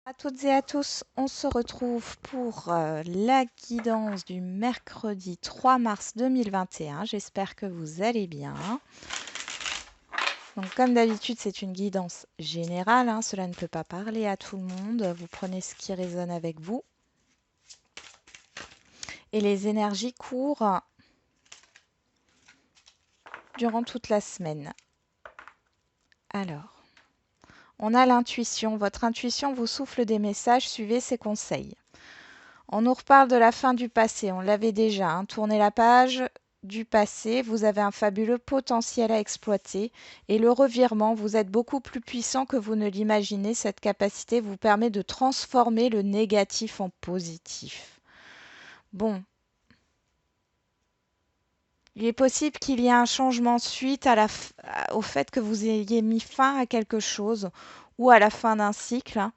À toutes et à tous, on se retrouve pour la guidance du mercredi 3 mars 2021. J'espère que vous allez bien. Donc, comme d'habitude, c'est une guidance générale, hein. Cela ne peut pas parler à tout le monde. Vous prenez ce qui résonne avec vous. Et les énergies courent durant toute la semaine. Alors, on a l'intuition. Votre intuition vous souffle des messages. Suivez ses conseils. On nous reparle de la fin du passé, on l'avait déjà, hein. Tournez la page du passé, vous avez un fabuleux potentiel à exploiter et le revirement, vous êtes beaucoup plus puissant que vous ne l'imaginez. Cette capacité vous permet de transformer le négatif en positif. Bon, il est possible qu'il y ait un changement suite au fait que vous ayez mis fin à quelque chose ou à la fin d'un cycle, hein.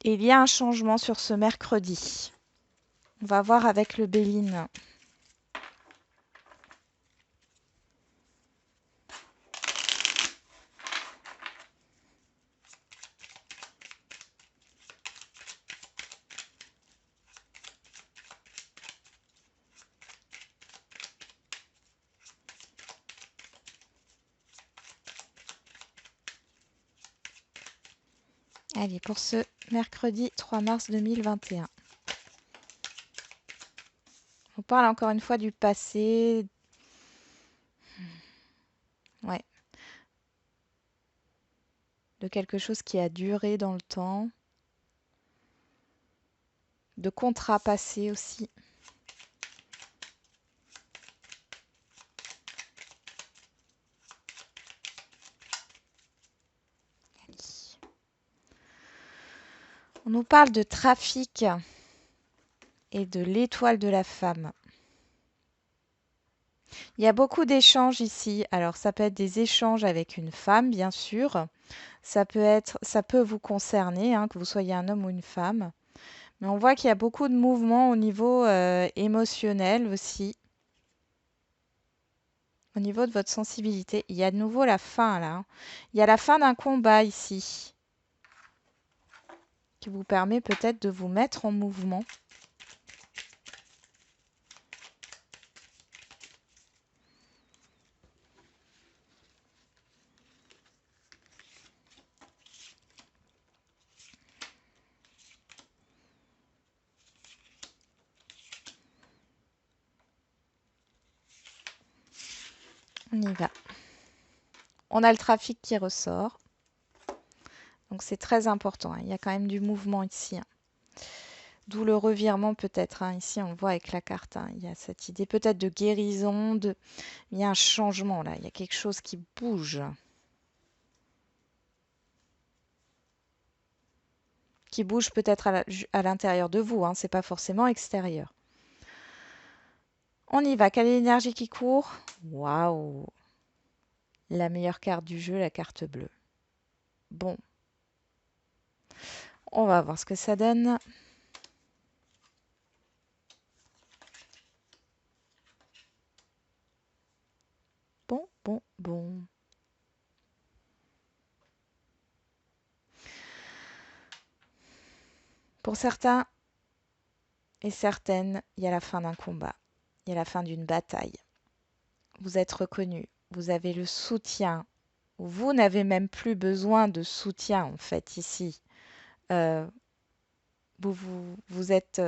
Et il y a un changement sur ce mercredi. On va voir avec le Béline. Allez, pour ce mercredi 3 mars 2021. On parle encore une fois du passé. Ouais, de quelque chose qui a duré dans le temps. De contrats passés aussi. On nous parle de trafic et de l'étoile de la femme. Il y a beaucoup d'échanges ici. Alors, ça peut être des échanges avec une femme, bien sûr. Ça peut vous concerner, hein, que vous soyez un homme ou une femme. Mais on voit qu'il y a beaucoup de mouvements au niveau émotionnel aussi. Au niveau de votre sensibilité. Il y a de nouveau la fin là, hein. Il y a la fin d'un combat ici. Qui vous permet peut-être de vous mettre en mouvement. On y va. On a le trafic qui ressort. Donc c'est très important, hein. Il y a quand même du mouvement ici, hein. D'où le revirement peut-être, hein. Ici, on le voit avec la carte, hein. Il y a cette idée peut-être de guérison. Il y a un changement là. Il y a quelque chose qui bouge. Qui bouge peut-être à l'intérieur de vous, hein. C'est pas forcément extérieur. On y va. Quelle est l'énergie qui court? Waouh! La meilleure carte du jeu, la carte bleue. Bon, on va voir ce que ça donne. Bon. Pour certains et certaines, il y a la fin d'un combat. Il y a la fin d'une bataille. Vous êtes reconnu. Vous avez le soutien. Vous n'avez même plus besoin de soutien, en fait, ici. Euh, vous êtes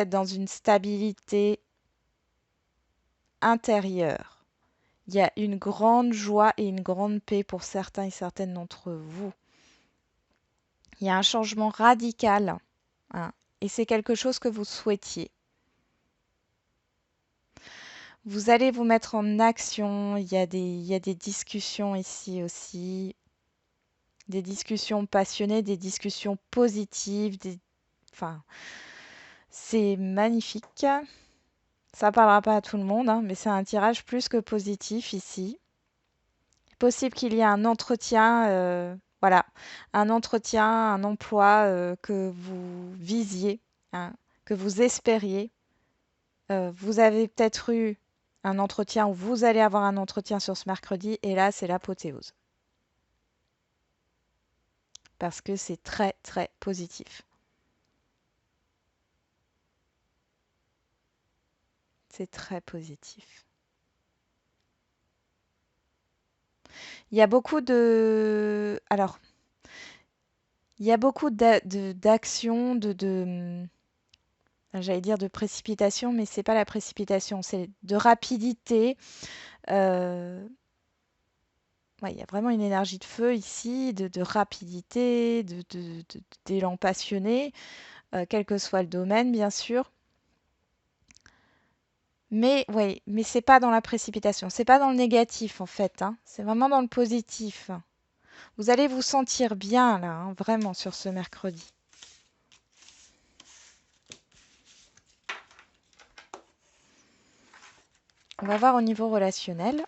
dans une stabilité intérieure. Il y a une grande joie et une grande paix pour certains et certaines d'entre vous. Il y a un changement radical, hein, et c'est quelque chose que vous souhaitiez. Vous allez vous mettre en action. Il y a des discussions ici aussi. Des discussions passionnées, des discussions positives. Enfin, c'est magnifique. Ça parlera pas à tout le monde, hein, mais c'est un tirage plus que positif ici. Il est possible qu'il y ait un entretien, voilà, un entretien, un emploi que vous visiez, hein, que vous espériez. Vous avez peut-être eu un entretien ou vous allez avoir un entretien sur ce mercredi et là, c'est l'apothéose. parce que c'est très très positif. C'est très positif. Il y a beaucoup de... Alors, il y a beaucoup d'actions, j'allais dire de précipitation, mais c'est pas la précipitation, c'est de rapidité. Euh, ouais, il y a vraiment une énergie de feu ici, de rapidité, d'élan passionné, quel que soit le domaine, bien sûr. Mais ouais, mais c'est pas dans la précipitation, c'est pas dans le négatif en fait, hein. C'est vraiment dans le positif. Vous allez vous sentir bien là, hein, vraiment sur ce mercredi. On va voir au niveau relationnel.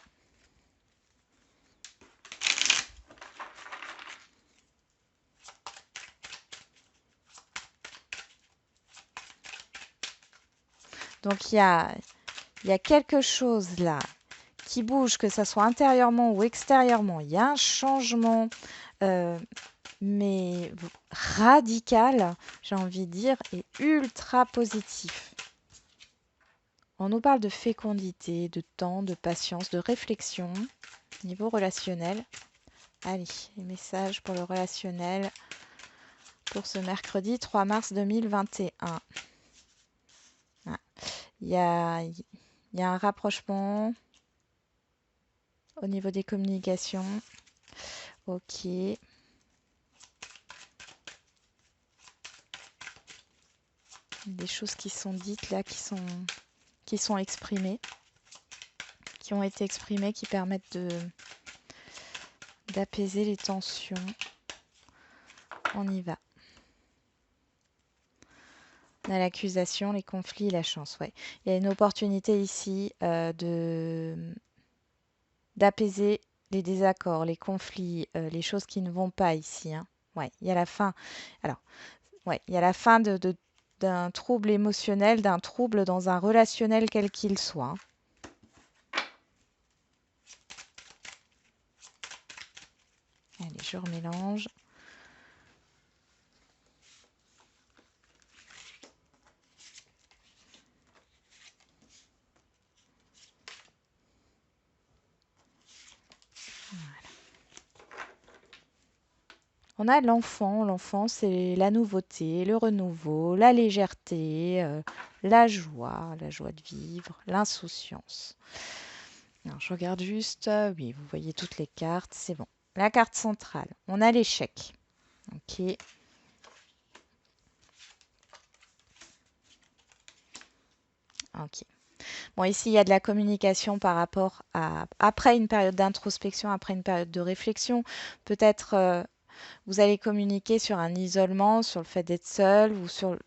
Donc il y a quelque chose là qui bouge, que ça soit intérieurement ou extérieurement. Il y a un changement, euh, mais radical, j'ai envie de dire, et ultra positif. On nous parle de fécondité, de temps, de patience, de réflexion, niveau relationnel. Allez, les messages pour le relationnel pour ce mercredi 3 mars 2021. Ah, il y a, il y a un rapprochement au niveau des communications. Ok. Des choses qui sont dites là, qui sont exprimées, qui ont été exprimées, qui permettent d'apaiser les tensions. On y va. On a l'accusation, les conflits, la chance. Ouais. Il y a une opportunité ici d'apaiser les désaccords, les conflits, les choses qui ne vont pas ici, hein. Ouais, il y a la fin. Alors, ouais, il y a la fin d'un trouble émotionnel, d'un trouble dans un relationnel quel qu'il soit, hein. Allez, je remélange. On a l'enfant. L'enfant, c'est la nouveauté, le renouveau, la légèreté, la joie de vivre, l'insouciance. Alors, je regarde juste. Oui, vous voyez toutes les cartes, c'est bon. La carte centrale, on a l'échec. Ok. Ok. Bon, ici, il y a de la communication par rapport à... Après une période d'introspection, après une période de réflexion, peut-être vous allez communiquer sur un isolement, sur le fait d'être seul ou sur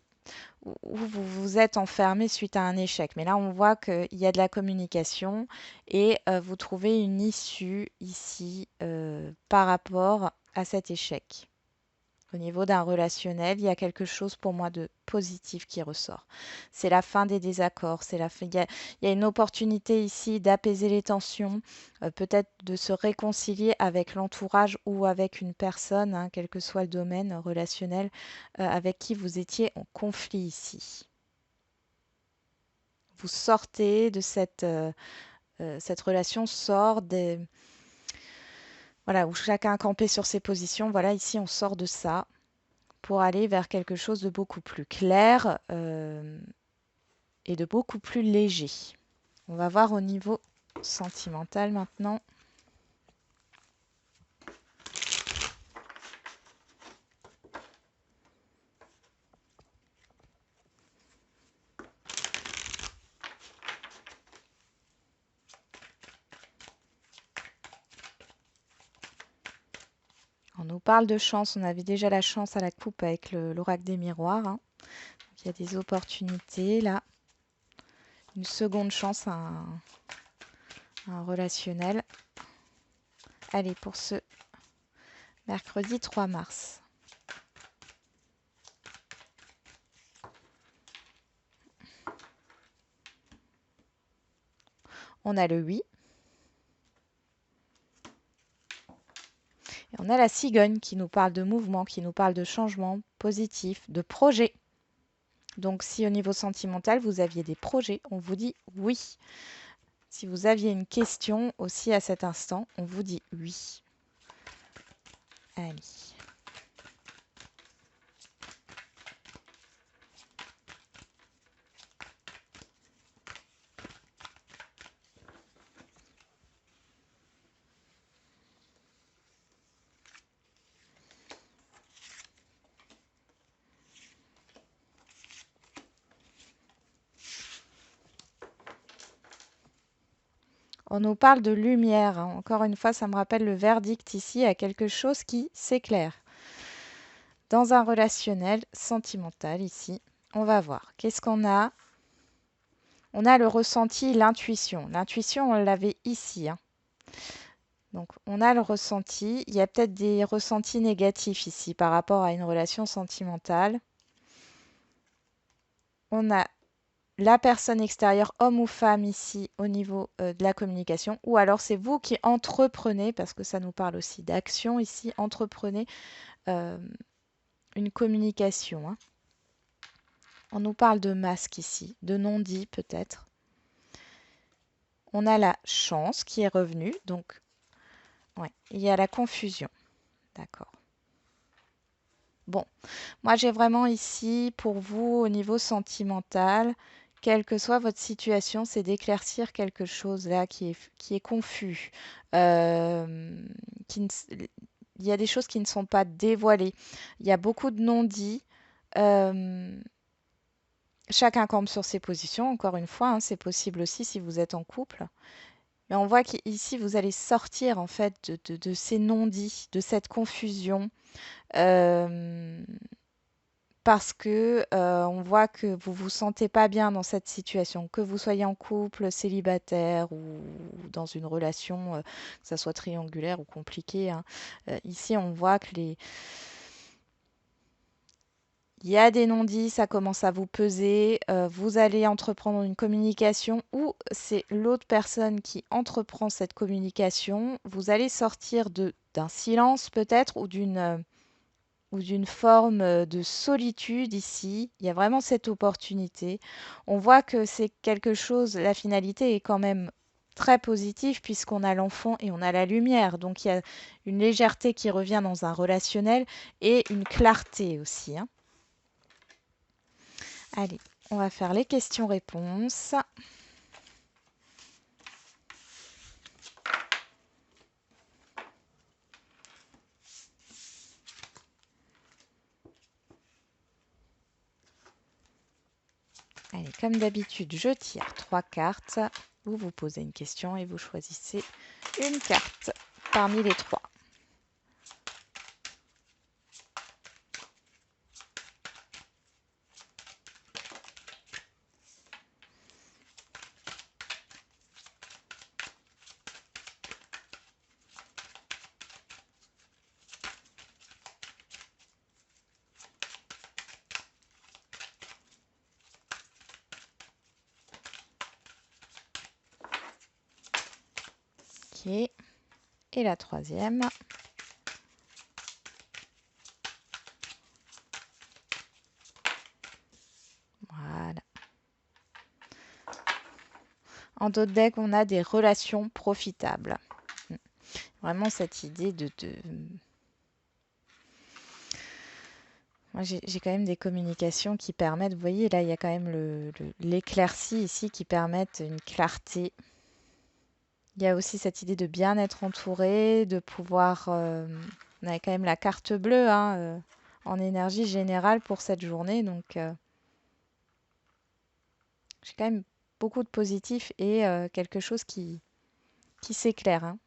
où vous vous êtes enfermé suite à un échec. Mais là, on voit qu'il y a de la communication et vous trouvez une issue ici par rapport à cet échec. Au niveau d'un relationnel, il y a quelque chose pour moi de positif qui ressort. C'est la fin des désaccords, il y a une opportunité ici d'apaiser les tensions, peut-être de se réconcilier avec l'entourage ou avec une personne, hein, quel que soit le domaine relationnel, avec qui vous étiez en conflit ici. Vous sortez de cette relation, sort des... Voilà, où chacun campait sur ses positions. Voilà, ici on sort de ça pour aller vers quelque chose de beaucoup plus clair et de beaucoup plus léger. On va voir au niveau sentimental maintenant. On nous parle de chance, on avait déjà la chance à la coupe avec l'oracle des miroirs, hein. Donc, il y a des opportunités là. Une seconde chance à un relationnel. Allez, pour ce mercredi 3 mars. On a le oui. Et on a la cigogne qui nous parle de mouvement, qui nous parle de changement positif, de projet. Donc si au niveau sentimental, vous aviez des projets, on vous dit oui. Si vous aviez une question aussi à cet instant, on vous dit oui. Allez. On nous parle de lumière, hein. Encore une fois, ça me rappelle le verdict ici à quelque chose qui s'éclaire. Dans un relationnel sentimental ici, on va voir. Qu'est-ce qu'on a? On a le ressenti, l'intuition. L'intuition, on l'avait ici, hein. Donc, on a le ressenti. Il y a peut-être des ressentis négatifs ici par rapport à une relation sentimentale. On a la personne extérieure, homme ou femme ici, au niveau de la communication. Ou alors, c'est vous qui entreprenez, parce que ça nous parle aussi d'action ici, entreprenez euh, une communication, hein. On nous parle de masque ici, de non-dit peut-être. On a la chance qui est revenue, donc ouais, il y a la confusion. D'accord. Bon, moi j'ai vraiment ici pour vous au niveau sentimental, quelle que soit votre situation, c'est d'éclaircir quelque chose là qui est confus. Euh, qui ne s- il y a des choses qui ne sont pas dévoilées. Il y a beaucoup de non-dits. Euh, Chacun campe sur ses positions, encore une fois, hein, c'est possible aussi si vous êtes en couple. Mais on voit qu'ici, vous allez sortir en fait de ces non-dits, de cette confusion, euh, parce que on voit que vous vous sentez pas bien dans cette situation, que vous soyez en couple, célibataire ou dans une relation, que ça soit triangulaire ou compliquée, hein. Ici, on voit que il y a des non-dits, ça commence à vous peser, vous allez entreprendre une communication ou c'est l'autre personne qui entreprend cette communication. Vous allez sortir d'un silence peut-être ou d'une forme de solitude ici. Il y a vraiment cette opportunité. On voit que c'est quelque chose, la finalité est quand même très positive puisqu'on a l'enfant et on a la lumière. Donc il y a une légèreté qui revient dans un relationnel et une clarté aussi, hein. Allez, on va faire les questions-réponses. Allez, comme d'habitude, je tire 3 cartes. Vous vous posez une question et vous choisissez une carte parmi les 3. Ok. Et la troisième. Voilà. En d'autres decks, on a des relations profitables. Vraiment cette idée Moi, j'ai quand même des communications qui permettent, vous voyez, là, il y a quand même l'éclaircie ici qui permettent une clarté. Il y a aussi cette idée de bien être entouré, de pouvoir... on a quand même la carte bleue, hein, en énergie générale pour cette journée. Donc, j'ai quand même beaucoup de positifs et quelque chose qui s'éclaire, hein.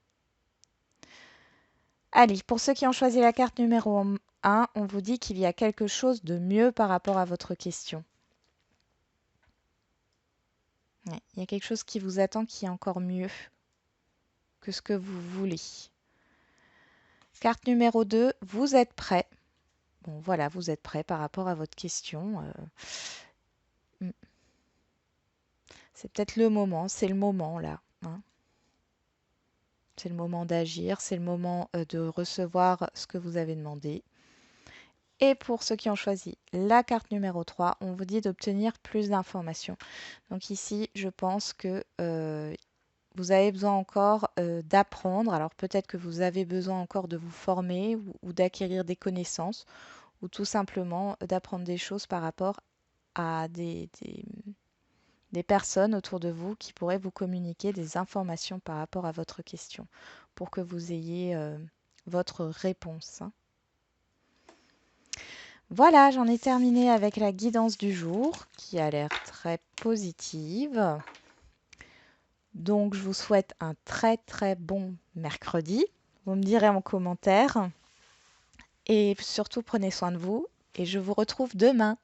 Allez, pour ceux qui ont choisi la carte numéro 1, on vous dit qu'il y a quelque chose de mieux par rapport à votre question. Ouais, il y a quelque chose qui vous attend qui est encore mieux que ce que vous voulez. Carte numéro 2, vous êtes prêt. Bon, voilà, vous êtes prêt par rapport à votre question. Hmm. C'est peut-être le moment, c'est le moment là, hein. C'est le moment d'agir, c'est le moment de recevoir ce que vous avez demandé. Et pour ceux qui ont choisi la carte numéro 3, on vous dit d'obtenir plus d'informations. Donc ici, je pense que vous avez besoin encore d'apprendre. Alors peut-être que vous avez besoin encore de vous former ou d'acquérir des connaissances ou tout simplement d'apprendre des choses par rapport à des personnes autour de vous qui pourraient vous communiquer des informations par rapport à votre question pour que vous ayez votre réponse, hein. Voilà, j'en ai terminé avec la guidance du jour qui a l'air très positive. Donc, je vous souhaite un très très bon mercredi. Vous me direz en commentaire. Et surtout, prenez soin de vous. Et je vous retrouve demain.